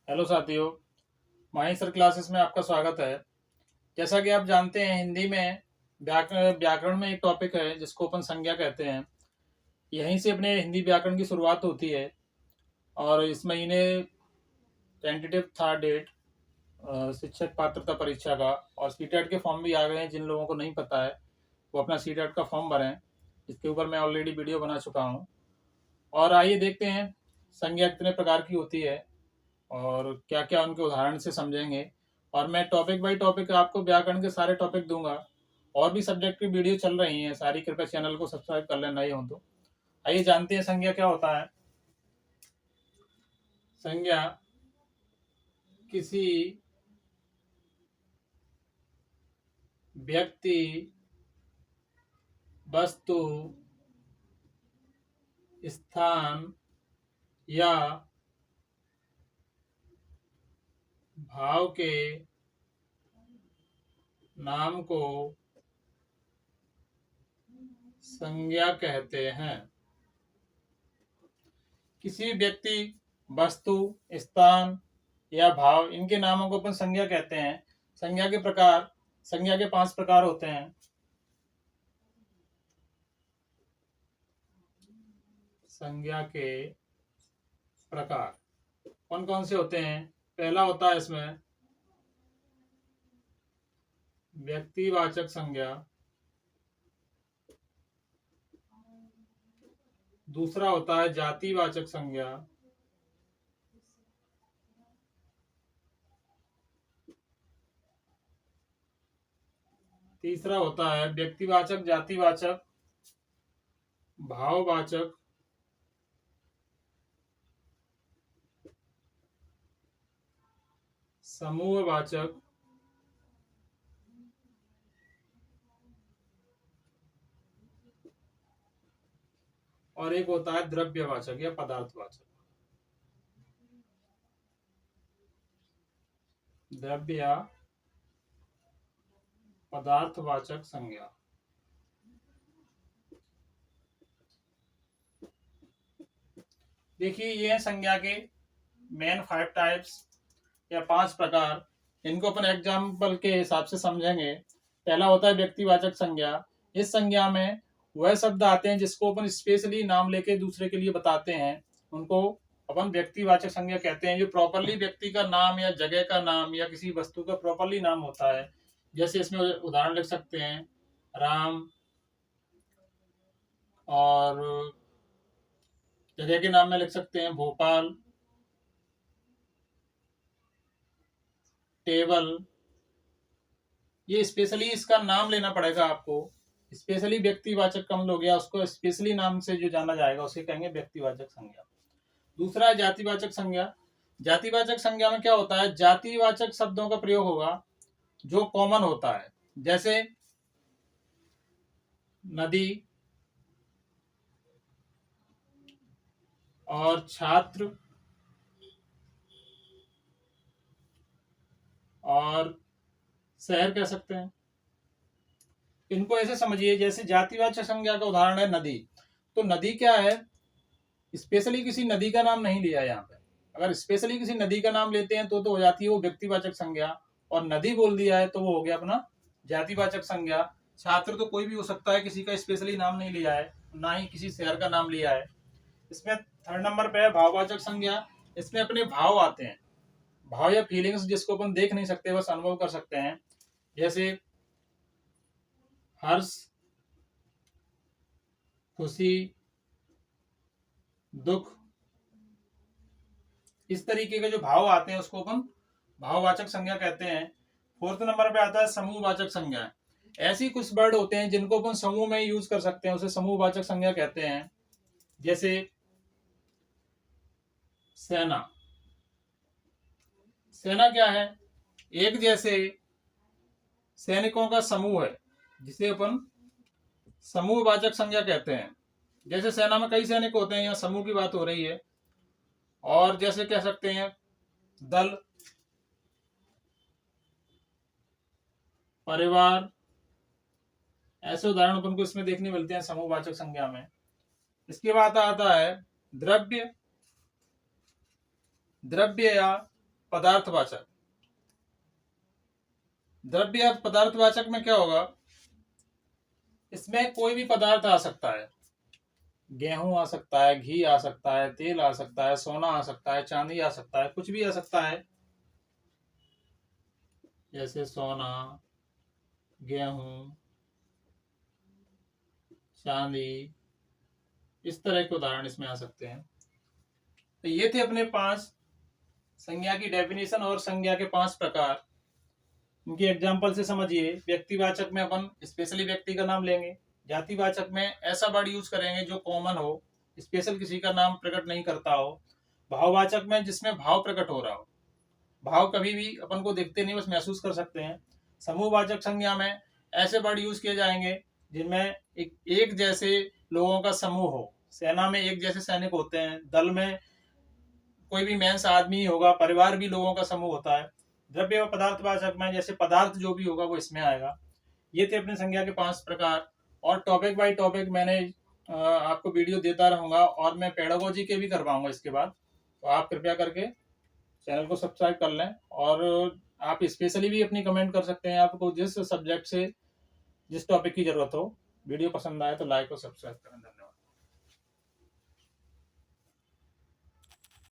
Hello साथियों, माही sir classes में आपका स्वागत है। जैसा कि आप जानते हैं, हिंदी में व्याकरण में एक टॉपिक है जिसको अपन संज्ञा कहते हैं। यहीं से अपने हिंदी व्याकरण की शुरुआत होती है और इस महीने टेंटेटिव था डेट शिक्षक पात्रता परीक्षा का, और सीटेट के फॉर्म भी आ गए हैं। जिन लोगों को नहीं पता है वो अपना सीटेट का फॉर्म भरें। इसके ऊपर मैं ऑलरेडी वीडियो बना चुका हूँ। और आइए देखते हैं संज्ञा कितने प्रकार की होती है और क्या क्या उनके उदाहरण से समझेंगे। और मैं टॉपिक बाय टॉपिक आपको व्याकरण के सारे टॉपिक दूंगा। और भी सब्जेक्ट की वीडियो चल रही हैं सारी, कृपया चैनल को सब्सक्राइब कर लेना ही हो तो। आइए जानते हैं संज्ञा क्या होता है। संज्ञा किसी व्यक्ति, वस्तु, स्थान या भाव के नाम को संज्ञा कहते हैं। किसी व्यक्ति, वस्तु, स्थान या भाव, इनके नामों को अपन संज्ञा कहते हैं। संज्ञा के प्रकार, संज्ञा के 5 प्रकार होते हैं। संज्ञा के प्रकार कौन कौन से होते हैं? पहला होता है इसमें व्यक्तिवाचक संज्ञा। दूसरा होता है जातिवाचक संज्ञा। तीसरा होता है व्यक्तिवाचक, जातिवाचक, भाववाचक, समूहवाचक, और एक होता है द्रव्यवाचक या पदार्थवाचक। द्रव्य या पदार्थवाचक संज्ञा। देखिए, ये है संज्ञा के मेन 5 टाइप्स या 5 प्रकार। इनको अपन एग्जाम्पल के हिसाब से समझेंगे। पहला होता है व्यक्तिवाचक संज्ञा। इस संज्ञा में वह शब्द आते हैं जिसको अपन स्पेशली नाम लेके दूसरे के लिए बताते हैं, उनको अपन व्यक्तिवाचक संज्ञा कहते हैं। जो प्रॉपरली व्यक्ति का नाम या जगह का नाम या किसी वस्तु का प्रॉपरली नाम होता है। जैसे इसमें उदाहरण लिख सकते हैं राम, और जगह के नाम में लिख सकते हैं भोपाल, टेबल। ये स्पेशली इसका नाम लेना पड़ेगा आपको। स्पेशली व्यक्तिवाचक कम हो गया, उसको स्पेशली नाम से जो जाना जाएगा उसे कहेंगे व्यक्तिवाचक संज्ञा। दूसरा है जातिवाचक संज्ञा। जातिवाचक संज्ञा में क्या होता है? जातिवाचक शब्दों का प्रयोग होगा जो कॉमन होता है। जैसे नदी और छात्र और शहर कह सकते हैं। इनको ऐसे समझिए, जैसे जातिवाचक संज्ञा का उदाहरण है नदी। तो नदी क्या है? स्पेशली किसी नदी का नाम नहीं लिया यहाँ पे। अगर स्पेशली किसी नदी का नाम लेते हैं तो हो जाती है वो व्यक्तिवाचक संज्ञा, और नदी बोल दिया है तो वो हो गया अपना जातिवाचक संज्ञा। छात्र तो कोई भी हो सकता है, किसी का स्पेशली नाम नहीं लिया है, ना ही किसी शहर का नाम लिया है। इसमें 3rd नंबर पे है भाववाचक संज्ञा। इसमें अपने भाव आते हैं, भाव या फीलिंग्स जिसको अपन देख नहीं सकते बस अनुभव कर सकते हैं। जैसे हर्ष, खुशी, दुख, इस तरीके के जो भाव आते हैं उसको अपन भाववाचक संज्ञा कहते हैं। 4th नंबर पे आता है समूहवाचक संज्ञा। ऐसी कुछ वर्ड होते हैं जिनको अपन समूह में यूज कर सकते हैं, उसे समूहवाचक संज्ञा कहते हैं। जैसे सेना। सेना क्या है? एक जैसे सैनिकों का समूह है जिसे अपन समूहवाचक संज्ञा कहते हैं। जैसे सेना में कई सैनिक होते हैं, यहाँ समूह की बात हो रही है। और जैसे कह सकते हैं दल, परिवार, ऐसे उदाहरण अपन को इसमें देखने मिलते हैं समूहवाचक संज्ञा में। इसके बाद आता है द्रव्य। द्रव्य या पदार्थवाचक। द्रव्य पदार्थवाचक में क्या होगा, इसमें कोई भी पदार्थ आ सकता है। गेहूं आ सकता है, घी आ सकता है, तेल आ सकता है, सोना आ सकता है, चांदी आ सकता है, कुछ भी आ सकता है। जैसे सोना, गेहूं, चांदी, इस तरह के उदाहरण इसमें आ सकते हैं। तो ये थे अपने 5 संज्ञा की डेफिनेशन और संज्ञा के 5 प्रकार। इनके एग्जाम्पल से समझिए। व्यक्तिवाचक में अपन स्पेशली व्यक्ति का नाम लेंगे। जातिवाचक में ऐसा वर्ड यूज करेंगे जो कॉमन हो, स्पेशल किसी का नाम प्रकट नहीं करता हो। भाववाचक में जिसमें भाव प्रकट हो रहा हो। भाव कभी भी अपन को दिखते नहीं, बस महसूस कर सकते हैं। समूहवाचक संज्ञा में ऐसे वर्ड यूज किए जाएंगे जिनमें एक जैसे लोगों का समूह हो। सेना में एक जैसे सैनिक होते हैं, दल में कोई भी मेंस आदमी होगा, परिवार भी लोगों का समूह होता है। द्रव्य व पदार्थवाचक में जैसे पदार्थ जो भी होगा वो इसमें आएगा। ये थे अपने संज्ञा के 5 प्रकार। और टॉपिक बाय टॉपिक मैंने आपको वीडियो देता रहूंगा और मैं पेडागोजी के भी करवाऊंगा इसके बाद। तो आप कृपया करके चैनल को सब्सक्राइब कर लें। और आप स्पेशली भी अपनी कमेंट कर सकते हैं, आपको जिस सब्जेक्ट से जिस टॉपिक की जरूरत हो। वीडियो पसंद आए तो लाइक और सब्सक्राइब करें। धन्यवाद।